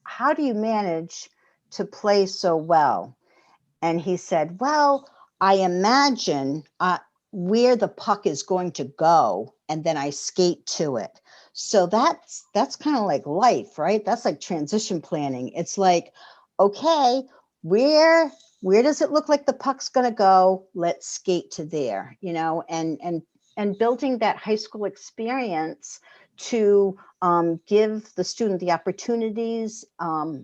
how do you manage to play so well? And he said, well, I imagine where the puck is going to go, and then I skate to it. So that's kind of like life, right? That's like transition planning. It's like, okay, where does it look like the puck's going to go? Let's skate to there, you know, and building that high school experience to give the student the opportunities,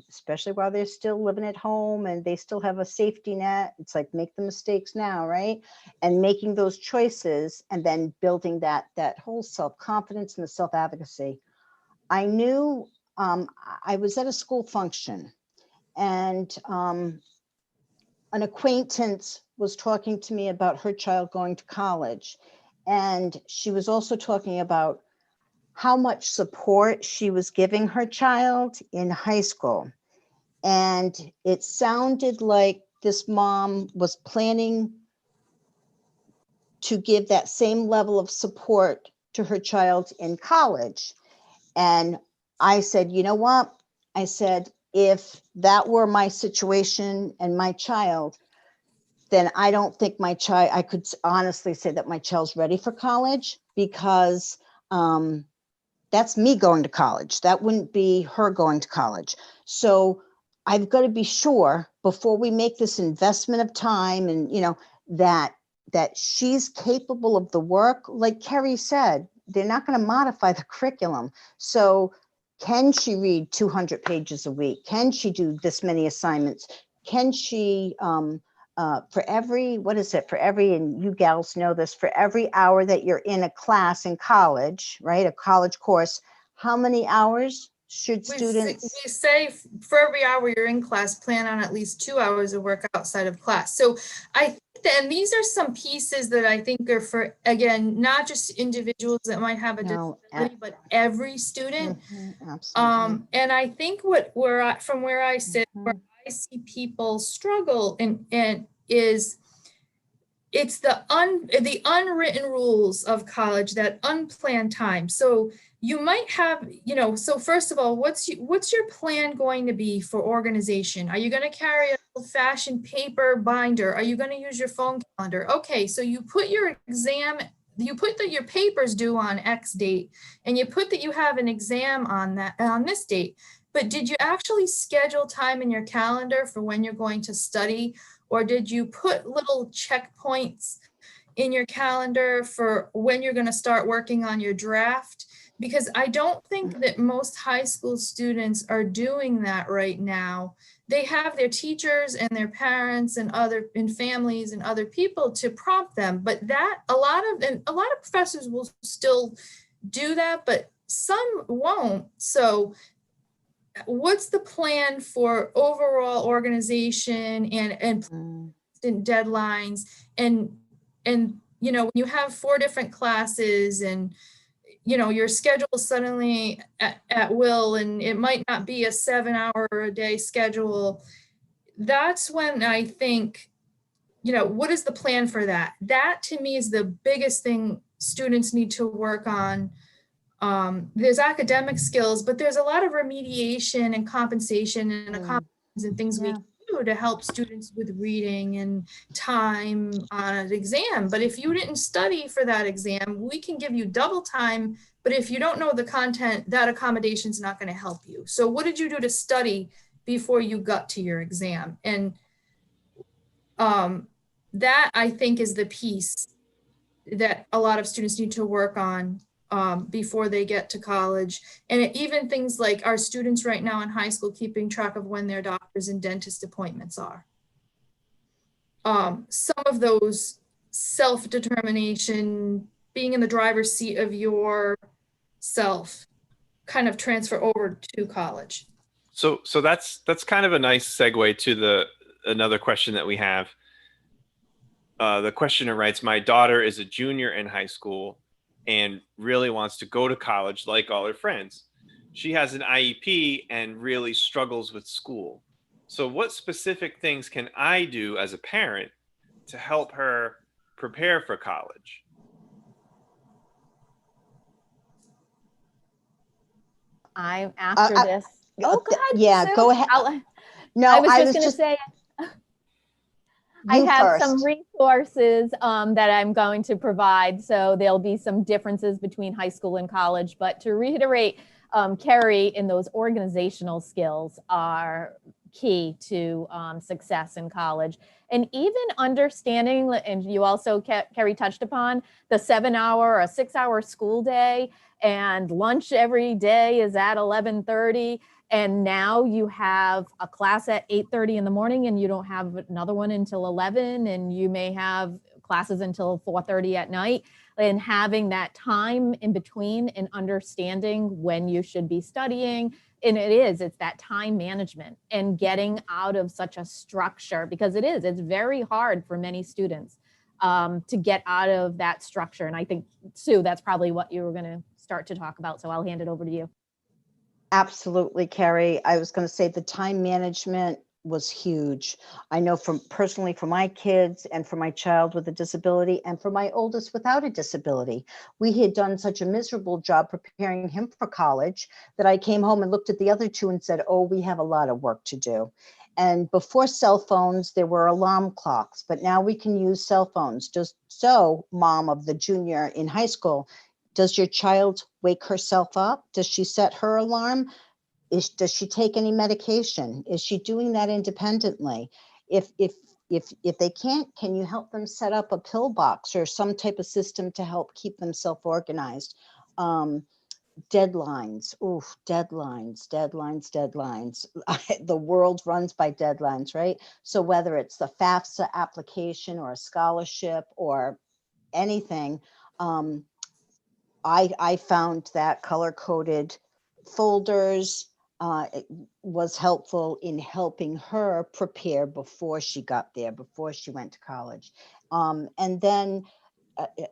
especially while they're still living at home and they still have a safety net. It's like, make the mistakes now, right? And making those choices and then building that whole self-confidence and the self-advocacy. I knew I was at a school function, and an acquaintance was talking to me about her child going to college. And she was also talking about how much support she was giving her child in high school. And it sounded like this mom was planning to give that same level of support to her child in college. And I said, you know what? I said, if that were my situation and my child, then I don't think my child, I could honestly say that my child's ready for college, because that's me going to college. That wouldn't be her going to college. So I've got to be sure before we make this investment of time and, you know, that she's capable of the work. Like Kerri said, they're not going to modify the curriculum. So can she read 200 pages a week? Can she do this many assignments? Can she, for every, what is it, for every, and you gals know this, for every hour that you're in a class in college, right, a college course, how many hours should students? We say for every hour you're in class, plan on at least 2 hours of work outside of class. So I think that, and these are some pieces that I think are for, again, not just individuals that might have a disability, but every student. Absolutely. And I think from where I sit, where I see people struggle and is, it's the unwritten rules of college, that unplanned time. So you might have, you know, so first of all, what's your plan going to be for organization? Are you going to carry an old-fashioned paper binder? Are you going to use your phone calendar? Okay, so you put your exam, you put that your paper's due on X date, and you put that you have an exam on this date. But did you actually schedule time in your calendar for when you're going to study? Or did you put little checkpoints in your calendar for when you're going to start working on your draft? Because I don't think that most high school students are doing that right now. They have their teachers and their parents and families and other people to prompt them, but that a lot of professors will still do that, but some won't. So what's the plan for overall organization and deadlines, and you know, when you have 4 different classes and you know your schedule suddenly at will, and it might not be a 7-hour-a-day schedule, that's when I think, you know, what is the plan for that? That to me is the biggest thing students need to work on. There's academic skills, but there's a lot of remediation and compensation and accommodations and things we can do to help students with reading and time on an exam. But if you didn't study for that exam, we can give you double time. But if you don't know the content, that accommodation is not going to help you. So what did you do to study before you got to your exam? And That I think is the piece that a lot of students need to work on before they get to college. And even things like our students right now in high school, keeping track of when their doctors and dentist appointments are. Some of those self-determination, being in the driver's seat of your self, kind of transfer over to college. So that's kind of a nice segue to another question that we have. The questioner writes, my daughter is a junior in high school and really wants to go to college like all her friends. She has an IEP and really struggles with school. So what specific things can I do as a parent to help her prepare for college? I'm after this. Oh, go ahead. Yeah, Sue. go ahead. No, I was just going to say, I have some resources that I'm going to provide. So there'll be some differences between high school and college. But to reiterate, Kerri, in those organizational skills are key to success in college. And even understanding, and you also, Kerri, touched upon the 7-hour or 6-hour school day, and lunch every day is at 11:30. And now you have a class at 8:30 in the morning and you don't have another one until 11, and you may have classes until 4:30 at night. And having that time in between and understanding when you should be studying. And it's that time management and getting out of such a structure, because it's very hard for many students to get out of that structure. And I think, Sue, that's probably what you were going to start to talk about. So I'll hand it over to you. Absolutely, Kerri. I was going to say the time management was huge. I know personally for my kids and for my child with a disability and for my oldest without a disability, we had done such a miserable job preparing him for college that I came home and looked at the other two and said, oh, we have a lot of work to do. And before cell phones, there were alarm clocks, but now we can use cell phones. Just so, mom of the junior in high school, does your child wake herself up? Does she set her alarm? Does she take any medication? Is she doing that independently? If they can't, can you help them set up a pill box or some type of system to help keep them self-organized? Deadlines. Oof, deadlines. The world runs by deadlines, right? So whether it's the FAFSA application or a scholarship or anything, I found that color-coded folders it was helpful in helping her prepare before she got there, before she went to college. And then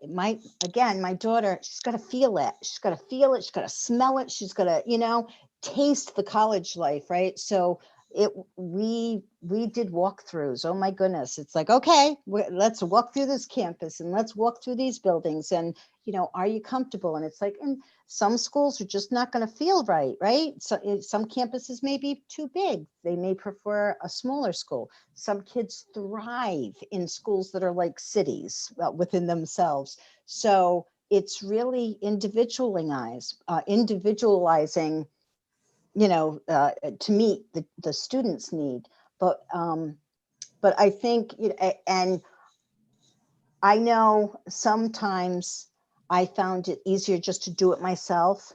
my daughter, she's got to feel it. She's got to feel it. She's got to smell it. She's got to, taste the college life, right? So we did walkthroughs. Oh my goodness. It's like, okay, let's walk through this campus and let's walk through these buildings and, are you comfortable? And it's like, and some schools are just not going to feel right? So some campuses may be too big. They may prefer a smaller school. Some kids thrive in schools that are like cities within themselves. So it's really individualizing, to meet the students' need. But I think, and I know sometimes I found it easier just to do it myself,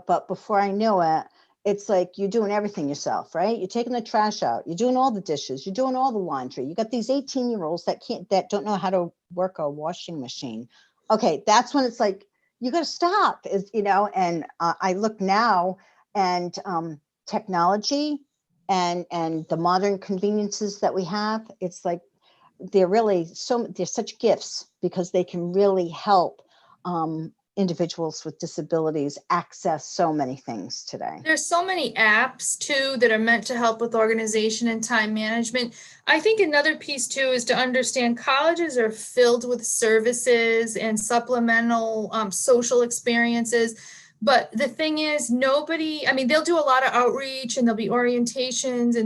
but before I know it, it's like you're doing everything yourself, right? You're taking the trash out, you're doing all the dishes, you're doing all the laundry. You got these 18-year-olds that don't know how to work a washing machine. Okay, that's when it's like, you got to stop, and I look now and technology and the modern conveniences that we have, it's like they're such gifts because they can really help individuals with disabilities access so many things today. There's so many apps too that are meant to help with organization and time management. I think another piece too is to understand colleges are filled with services and supplemental social experiences. But the thing is, they'll do a lot of outreach and there'll be orientations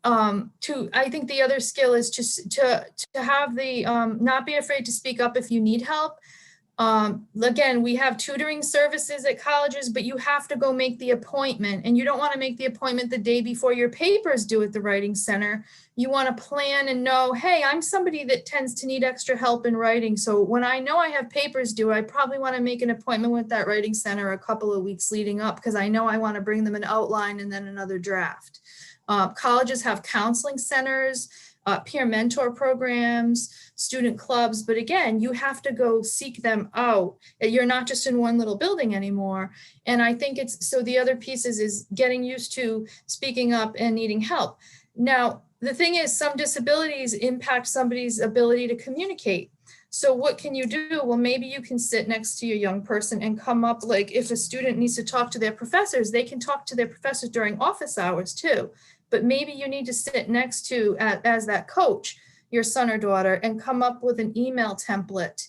I think the other skill is just to have the not be afraid to speak up if you need help. Again, we have tutoring services at colleges, but you have to go make the appointment, and you don't want to make the appointment the day before your papers due at the writing center. You want to plan and know, hey, I'm somebody that tends to need extra help in writing. So when I know I have papers due, I probably want to make an appointment with that writing center a couple of weeks leading up, because I know I want to bring them an outline and then another draft. Colleges have counseling centers, peer mentor programs, student clubs, but again, you have to go seek them out. You're not just in one little building anymore. And I think so the other pieces is getting used to speaking up and needing help. Now, the thing is, some disabilities impact somebody's ability to communicate. So what can you do? Well, maybe you can sit next to your young person and come up, like if a student needs to talk to their professors, they can talk to their professors during office hours too. But maybe you need to sit next to, as that coach, your son or daughter, and come up with an email template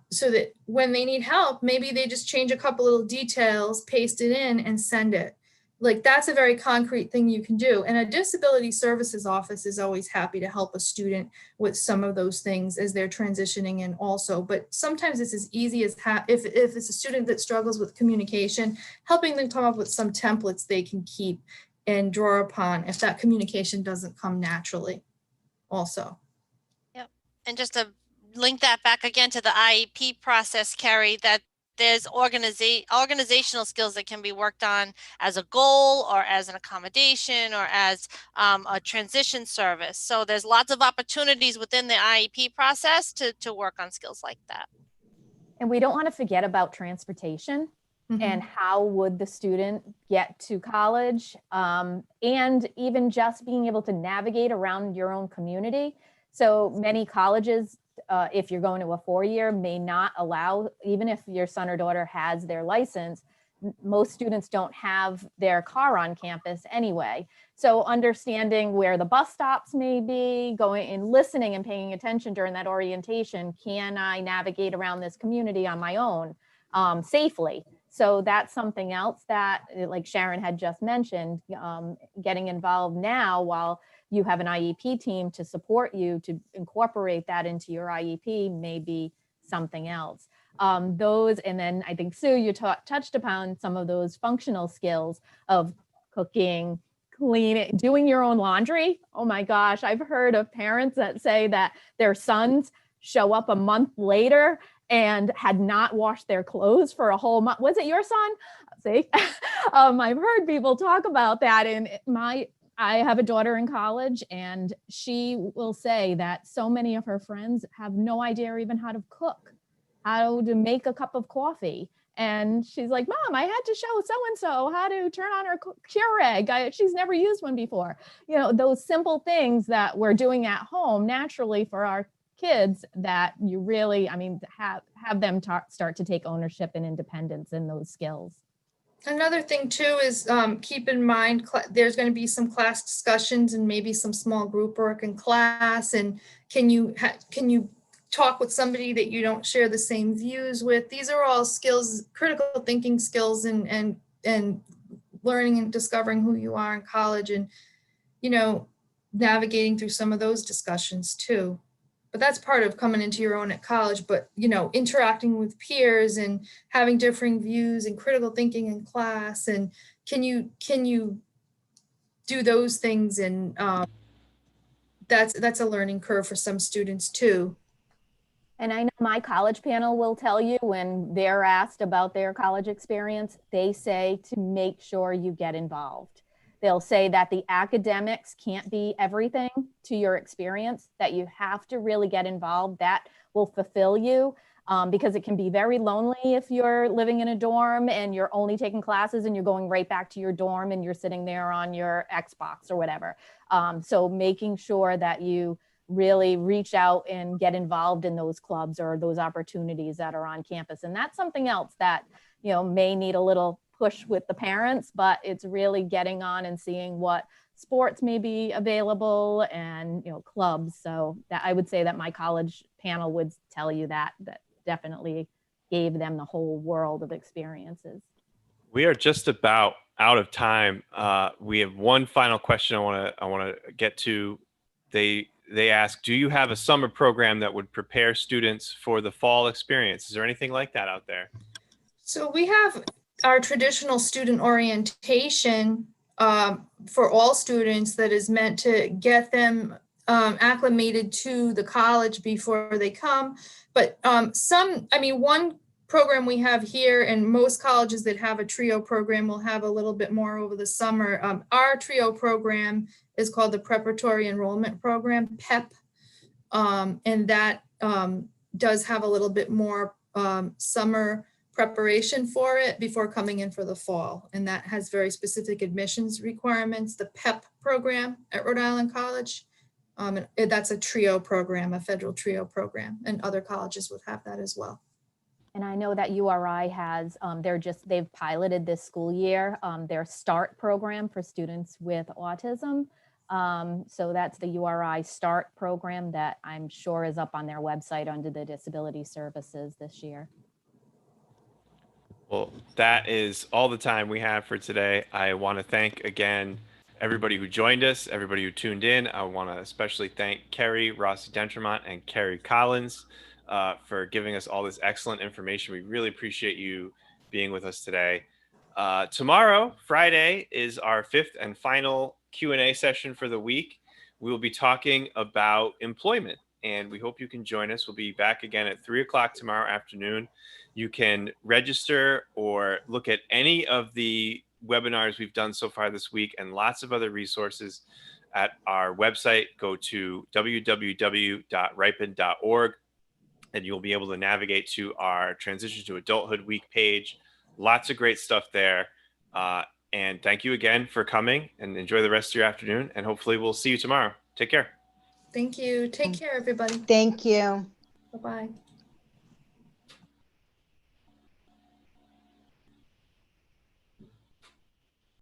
so that when they need help, maybe they just change a couple little details, paste it in, and send it. Like, that's a very concrete thing you can do. And a disability services office is always happy to help a student with some of those things as they're transitioning in also. But sometimes it's as easy as if it's a student that struggles with communication, helping them come up with some templates they can keep and draw upon if that communication doesn't come naturally also. Yep. And just to link that back again to the IEP process, Kerri, that there's organizational skills that can be worked on as a goal or as an accommodation or as a transition service. So there's lots of opportunities within the IEP process to work on skills like that. And we don't want to forget about transportation. And how would the student get to college, and even just being able to navigate around your own community. So many colleges, if you're going to a 4-year, may not allow, even if your son or daughter has their license, most students don't have their car on campus anyway. So understanding where the bus stops may be, going and listening and paying attention during that orientation, can I navigate around this community on my own safely? So that's something else that, like Sharon had just mentioned, getting involved now while you have an IEP team to support you to incorporate that into your IEP may be something else. Those, and then I think, Sue, you touched upon some of those functional skills of cooking, cleaning, doing your own laundry. Oh my gosh, I've heard of parents that say that their sons show up a month later and had not washed their clothes for a whole month. Was it your son? See, I've heard people talk about that. And I have a daughter in college, and she will say that so many of her friends have no idea even how to cook, how to make a cup of coffee. And she's like, Mom, I had to show so-and-so how to turn on her Keurig. She's never used one before. You know, those simple things that we're doing at home naturally for our kids, that you really, have them start to take ownership and independence in those skills. Another thing too is keep in mind there's going to be some class discussions and maybe some small group work in class. And can you talk with somebody that you don't share the same views with? These are all skills, critical thinking skills, and learning and discovering who you are in college, and navigating through some of those discussions too. But that's part of coming into your own at college, but interacting with peers and having differing views and critical thinking in class. And can you do those things? And that's a learning curve for some students too. And I know my college panel will tell you, when they're asked about their college experience, they say to make sure you get involved. They'll say that the academics can't be everything to your experience, that you have to really get involved. That will fulfill you, because it can be very lonely if you're living in a dorm and you're only taking classes and you're going right back to your dorm and you're sitting there on your Xbox or whatever. So making sure that you really reach out and get involved in those clubs or those opportunities that are on campus. And that's something else that, may need a little push with the parents, but it's really getting on and seeing what sports may be available and clubs. So that, I would say that my college panel would tell you that definitely gave them the whole world of experiences. We are just about out of time. We have one final question I want to get to. they ask, do you have a summer program that would prepare students for the fall experience? Is there anything like that out there? So we have our traditional student orientation for all students that is meant to get them acclimated to the college before they come. But one program we have here, and most colleges that have a TRIO program will have a little bit more over the summer. Our TRIO program is called the Preparatory Enrollment Program, PEP, and that does have a little bit more summer preparation for it before coming in for the fall. And that has very specific admissions requirements, the PEP program at Rhode Island College. And that's a TRIO program, a federal TRIO program, and other colleges would have that as well. And I know that URI has, they've piloted this school year, their START program for students with autism. So that's the URI START program that I'm sure is up on their website under the disability services this year. Well, that is all the time we have for today. I want to thank again everybody who joined us, everybody who tuned in. I want to especially thank Kerri, Rossi-D'entremont, and Kerri Collins for giving us all this excellent information. We really appreciate you being with us today. Tomorrow, Friday, is our 5th and final Q&A session for the week. We will be talking about employment, and we hope you can join us. We'll be back again at 3 o'clock tomorrow afternoon. You can register or look at any of the webinars we've done so far this week and lots of other resources at our website. Go to www.ripin.org and you'll be able to navigate to our Transition to Adulthood Week page. Lots of great stuff there. And thank you again for coming, and enjoy the rest of your afternoon. And hopefully we'll see you tomorrow. Take care. Thank you. Take care, everybody. Thank you. Bye-bye.